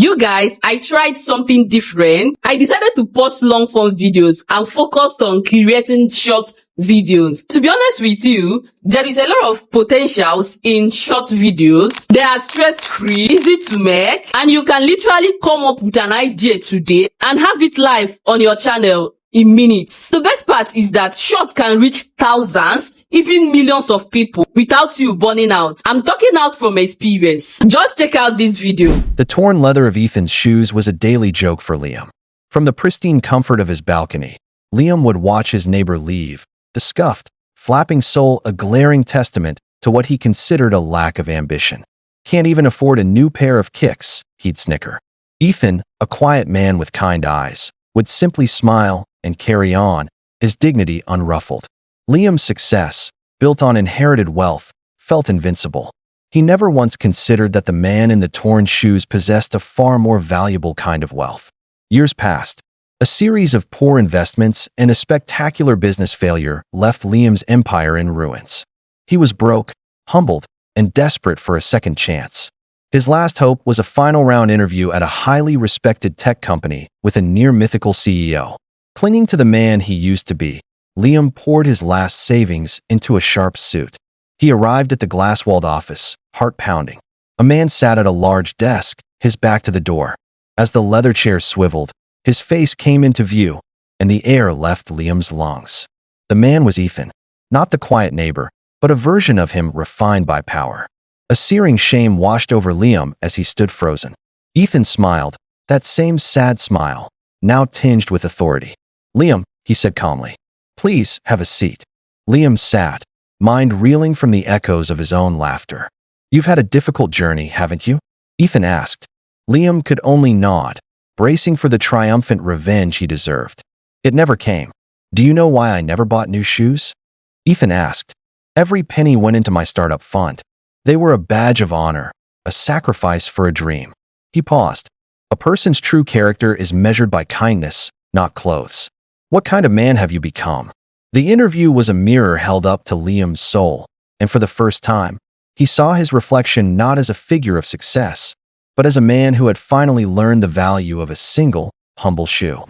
You guys, I tried something different. I decided to post long form videos and focused on creating short videos. To be honest with you, there is a lot of potentials in short videos. They are stress-free, easy to make, and you can literally come up with an idea today and have it live on your channel in minutes. The best part is that short can reach thousands, even millions of people without you burning out. I'm talking out from experience. Just check out this video. The torn leather of Ethan's shoes was a daily joke for Liam. From the pristine comfort of his balcony, Liam would watch his neighbor leave, the scuffed, flapping sole a glaring testament to what he considered a lack of ambition. Can't even afford a new pair of kicks, he'd snicker. Ethan, a quiet man with kind eyes, would simply smile and carry on, his dignity unruffled. Liam's success, built on inherited wealth, felt invincible. He never once considered that the man in the torn shoes possessed a far more valuable kind of wealth. Years passed. A series of poor investments and a spectacular business failure left Liam's empire in ruins. He was broke, humbled, and desperate for a second chance. His last hope was a final round interview at a highly respected tech company with a near-mythical CEO. Clinging to the man he used to be, Liam poured his last savings into a sharp suit. He arrived at the glass-walled office, heart pounding. A man sat at a large desk, his back to the door. As the leather chair swiveled, his face came into view, and the air left Liam's lungs. The man was Ethan, not the quiet neighbor, but a version of him refined by power. A searing shame washed over Liam as he stood frozen. Ethan smiled, that same sad smile, now tinged with authority. "Liam," he said calmly, "please have a seat." Liam sat, mind reeling from the echoes of his own laughter. "You've had a difficult journey, haven't you?" Ethan asked. Liam could only nod, bracing for the triumphant revenge he deserved. "It never came. Do you know why I never bought new shoes?" Ethan asked. "Every penny went into my startup fund. They were a badge of honor, a sacrifice for a dream." He paused. "A person's true character is measured by kindness, not clothes. What kind of man have you become?" The interview was a mirror held up to Liam's soul, and for the first time, he saw his reflection not as a figure of success, but as a man who had finally learned the value of a single, humble shoe.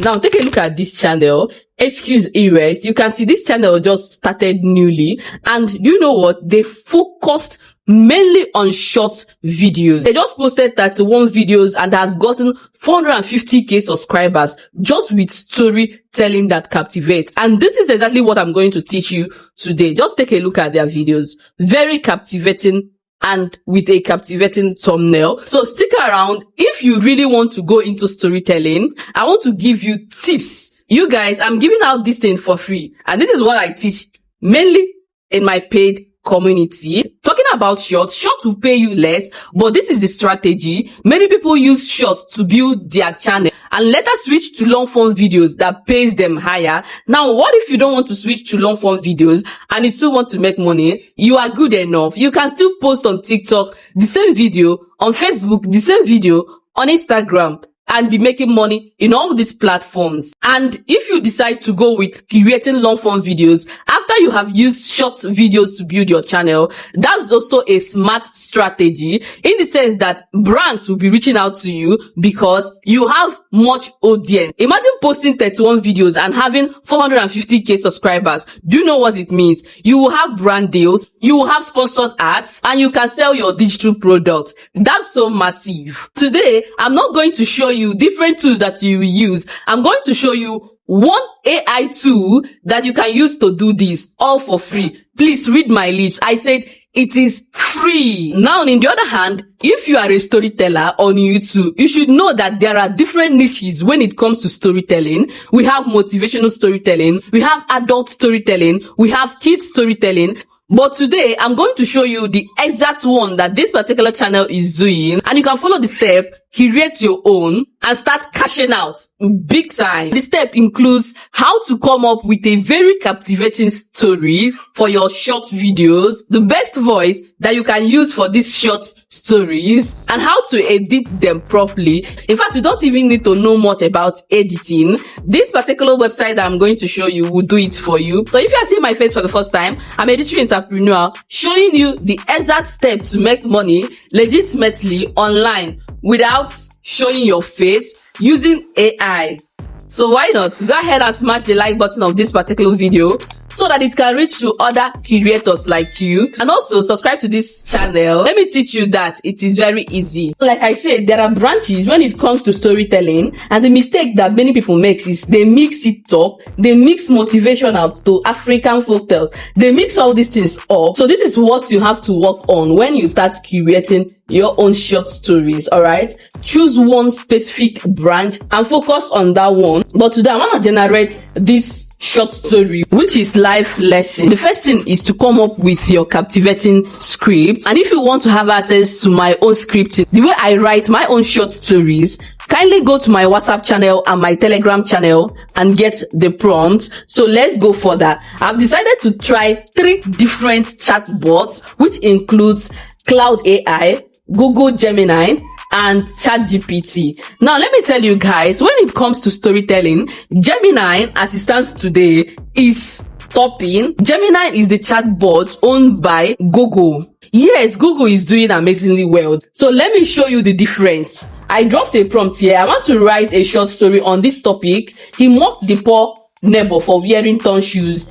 Now take a look at this channel, Excuse Erased. You can see this channel just started newly, and you know what? They focused mainly on short videos. They just posted 31 videos and has gotten 450k subscribers just with storytelling that captivates. And this is exactly what I'm going to teach you today. Just take a look at their videos. Very captivating and with a captivating thumbnail. So stick around. If you really want to go into storytelling, I want to give you tips. You guys, I'm giving out this thing for free, and this is what I teach mainly in my paid community. Talking about short will pay you less, but this is the strategy. Many people use short to build their channel and later switch to long form videos that pays them higher. Now, what if you don't want to switch to long form videos and you still want to make money? You are good enough. You can still post on TikTok the same video, on Facebook the same video, on Instagram, and be making money in all these platforms. And if you decide to go with creating long form videos after you have used short videos to build your channel, that's also a smart strategy, in the sense that brands will be reaching out to you because you have much audience. Imagine posting 31 videos and having 450k subscribers. Do you know what it means? You will have brand deals, you will have sponsored ads, and you can sell your digital products. That's so massive. Today, I'm not going to show you different tools that you will use. I'm going to show you one AI tool that you can use to do this, all for free. Please read my lips. I said it is free. Now, on the other hand, if you are a storyteller on YouTube, you should know that there are different niches when it comes to storytelling. We have motivational storytelling, we have adult storytelling, we have kids storytelling. But today, I'm going to show you the exact one that this particular channel is doing, and you can follow the step, create your own, and start cashing out big time. The step includes how to come up with a very captivating stories for your short videos, the best voice that you can use for these short stories, and how to edit them properly. In fact, you don't even need to know much about editing. This particular website that I'm going to show you will do it for you. So if you are seeing my face for the first time, I'm a digital entrepreneur showing you the exact step to make money legitimately online without showing your face using AI. So why not go ahead and smash the like button of this particular video so that it can reach to other creators like you, and also subscribe to this channel. Let me teach you that it is very easy. Like I said, there are branches when it comes to storytelling, and the mistake that many people make is they mix it up. They mix motivational to African folktales. They mix all these things up. So this is what you have to work on when you start creating your own short stories. All right, choose one specific branch and focus on that one. But today I want to generate this short story, which is life lesson. The first thing is to come up with your captivating script. And if you want to have access to my own scripting, the way I write my own short stories, kindly go to my WhatsApp channel and my Telegram channel and get the prompt. So let's go for that. I've decided to try 3 different chatbots, which includes Cloud AI, Google Gemini, and ChatGPT. Now let me tell you guys, when it comes to storytelling, Gemini as it stands today is topping. Gemini is the chatbot owned by Google. Yes, Google is doing amazingly well. So let me show you the difference. I dropped a prompt here. I want to write a short story on this topic. He mocked the poor neighbor for wearing torn shoes,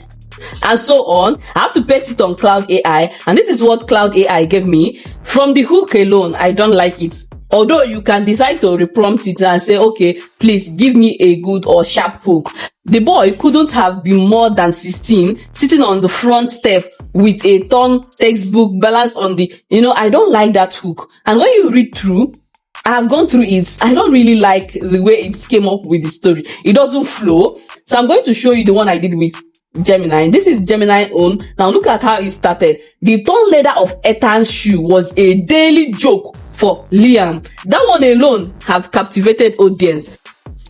and so on. I have to paste it on Cloud AI, and this is what Cloud AI gave me. From the hook alone, I don't like it. Although you can decide to reprompt it and say, okay, please give me a good or sharp hook. The boy couldn't have been more than 16, sitting on the front step with a torn textbook balanced on the, I don't like that hook. And when you read through, I have gone through it, I don't really like the way it came up with the story. It doesn't flow. So I'm going to show you the one I did with Gemini. This is Gemini own. Now look at how it started. The torn leather of Ethan's shoe was a daily joke for Liam. That one alone have captivated audience.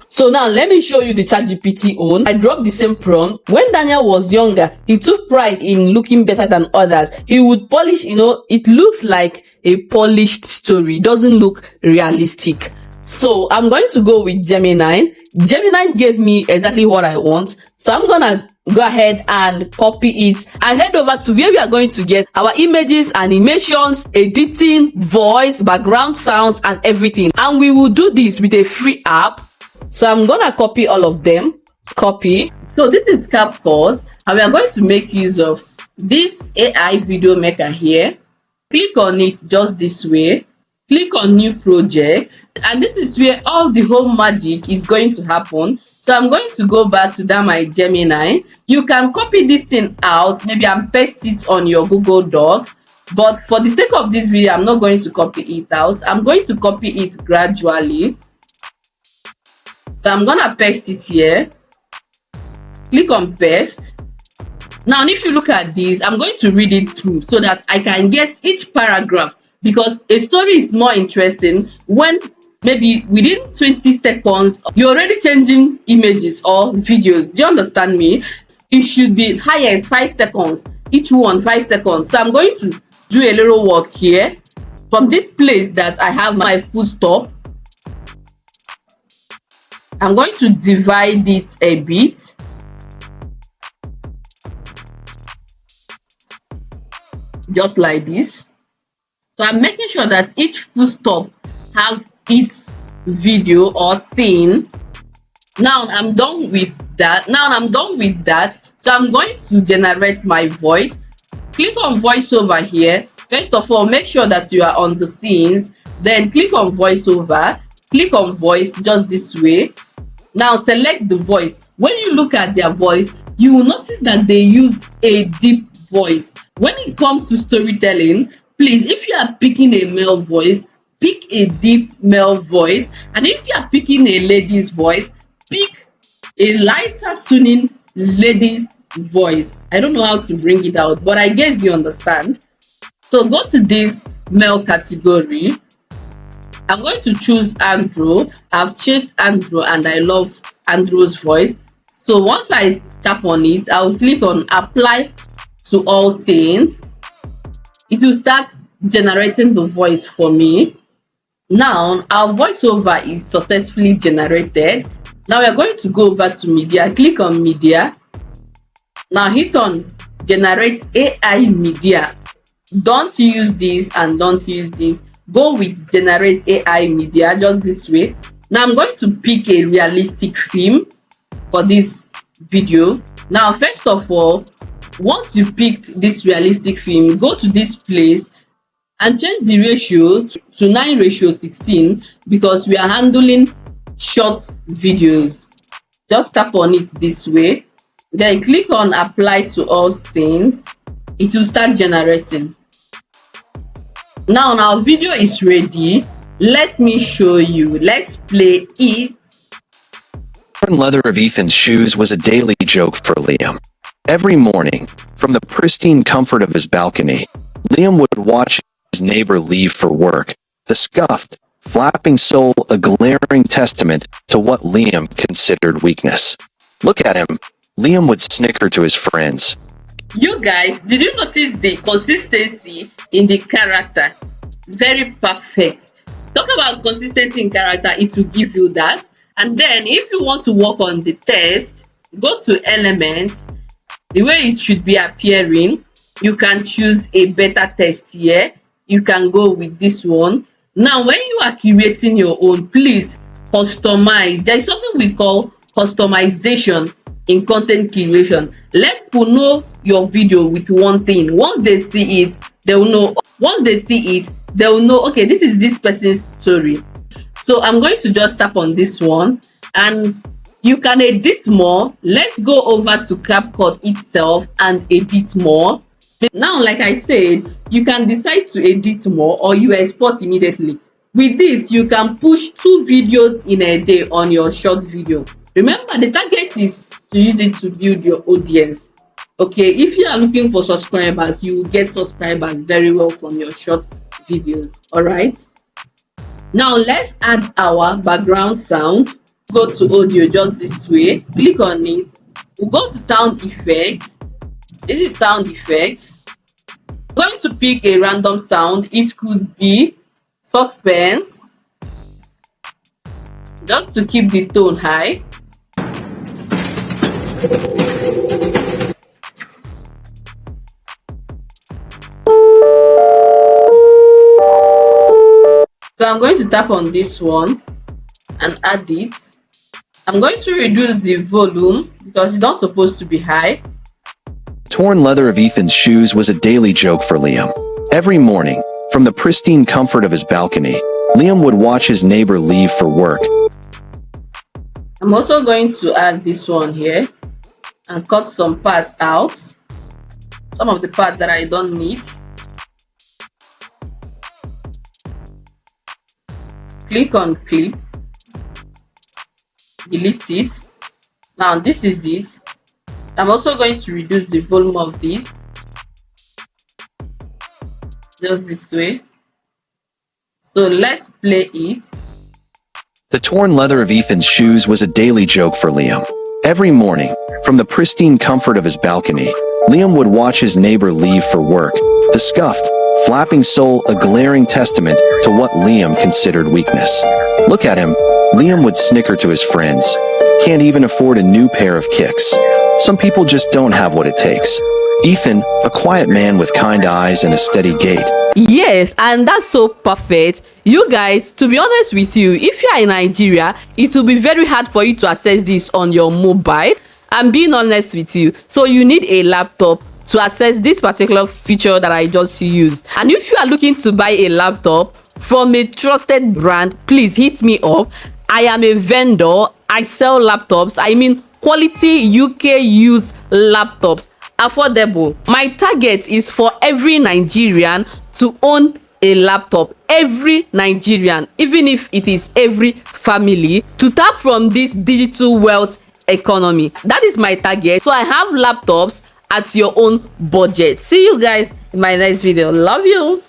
So now let me show you the ChatGPT own. I dropped the same prompt. When Daniel was younger, he took pride in looking better than others. He would polish, it looks like a polished story. It doesn't look realistic. So I'm going to go with Gemini. Gemini gave me exactly what I want. So I'm gonna go ahead and copy it and head over to where we are going to get our images, animations, editing, voice, background sounds, and everything. And we will do this with a free app. So I'm gonna copy all of them. Copy. So this is CapCut, and we are going to make use of this AI video maker here. Click on it just this way. Click on new projects, and this is where all the whole magic is going to happen. So I'm going to go back to that my Gemini. You can copy this thing out, maybe and paste it on your Google Docs, but for the sake of this video, I'm not going to copy it out. I'm going to copy it gradually. So I'm gonna paste it here. Click on paste. Now if you look at this, I'm going to read it through so that I can get each paragraph, because a story is more interesting when maybe within 20 seconds you're already changing images or videos. Do you understand me? It should be highest 5 seconds, each one 5 seconds. So I'm going to do a little work here from this place that I have my full stop. I'm going to divide it a bit. Just like this. So I'm making sure that each full stop have its video or scene. Now I'm done with that. So I'm going to generate my voice. Click on voiceover here. First of all, make sure that you are on the scenes. Then click on voiceover. Click on voice just this way. Now select the voice. When you look at their voice, you will notice that they use a deep voice. When it comes to storytelling, please, if you are picking a male voice, pick a deep male voice. And if you are picking a lady's voice, pick a lighter tuning lady's voice. I don't know how to bring it out, but I guess you understand. So go to this male category. I'm going to choose Andrew. I've checked Andrew and I love Andrew's voice. So once I tap on it, I'll click on apply to all scenes. It will start generating the voice for me. Now our voiceover is successfully generated. Now we are going to go over to media. Click on media. Now hit on generate AI media. Don't use this and don't use this. go with generate AI media just this way. Now I'm going to pick a realistic theme for this video. Now first of all, once you pick this realistic theme, go to this place and change the ratio to 9:16 because we are handling short videos. Just tap on it this way, then click on apply to all scenes. It will start generating. Now our video is ready. Let me show you. Let's play it. The leather of Ethan's shoes was a daily joke for Liam. Every morning, from the pristine comfort of his balcony, Liam would watch his neighbor leave for work, the scuffed, flapping sole a glaring testament to what Liam considered weakness. Look at him, Liam would snicker to his friends. You guys, did you notice the consistency in the character? Very perfect. Talk about consistency in character, it will give you that. And then if you want to work on the text, go to elements, the way it should be appearing. You can choose a better text here. You can go with this one. Now when you are creating your own, please customize. There is something we call customization in content creation. Let people know your video with one thing. Once they see it, they will know. Once they see it, they will know, okay, this is this person's story. So I'm going to just tap on this one, and you can edit more. Let's go over to CapCut itself and edit more. Now, like I said, you can decide to edit more or you export immediately. With this, you can push 2 videos in a day on your short video. Remember, the target is to use it to build your audience. Okay, if you are looking for subscribers, you will get subscribers very well from your short videos. All right. Now let's add our background sound. Go to audio just this way, click on it. We'll go to sound effects. This is sound effects. I'm going to pick a random sound. It could be suspense, just to keep the tone high. So I'm going to tap on this one and add it. I'm going to reduce the volume because it's not supposed to be high. The torn leather of Ethan's shoes was a daily joke for Liam. Every morning, from the pristine comfort of his balcony, Liam would watch his neighbor leave for work. I'm also going to add this one here and cut some parts out. Some of the parts that I don't need. Click on clip, delete it. Now this is it. I'm also going to reduce the volume of this, just this way. So let's play it. The torn leather of Ethan's shoes was a daily joke for Liam. Every morning, from the pristine comfort of his balcony, Liam would watch his neighbor leave for work, the scuffed, flapping sole a glaring testament to what Liam considered weakness. Look at him, Liam would snicker to his friends. Can't even afford a new pair of kicks. Some people just don't have what it takes. Ethan, a quiet man with kind eyes and a steady gait. Yes, and that's so perfect. You guys, to be honest with you, if you are in Nigeria, it will be very hard for you to access this on your mobile. I'm being honest with you. So you need a laptop to access this particular feature that I just used. And if you are looking to buy a laptop from a trusted brand, please hit me up. I am a vendor. I sell laptops. I mean quality UK used laptops, affordable. My target is for every Nigerian to own a laptop. Every Nigerian, even if it is every family, to tap from this digital wealth economy. That is my target. So I have laptops at your own budget. See you guys in my next video. Love you.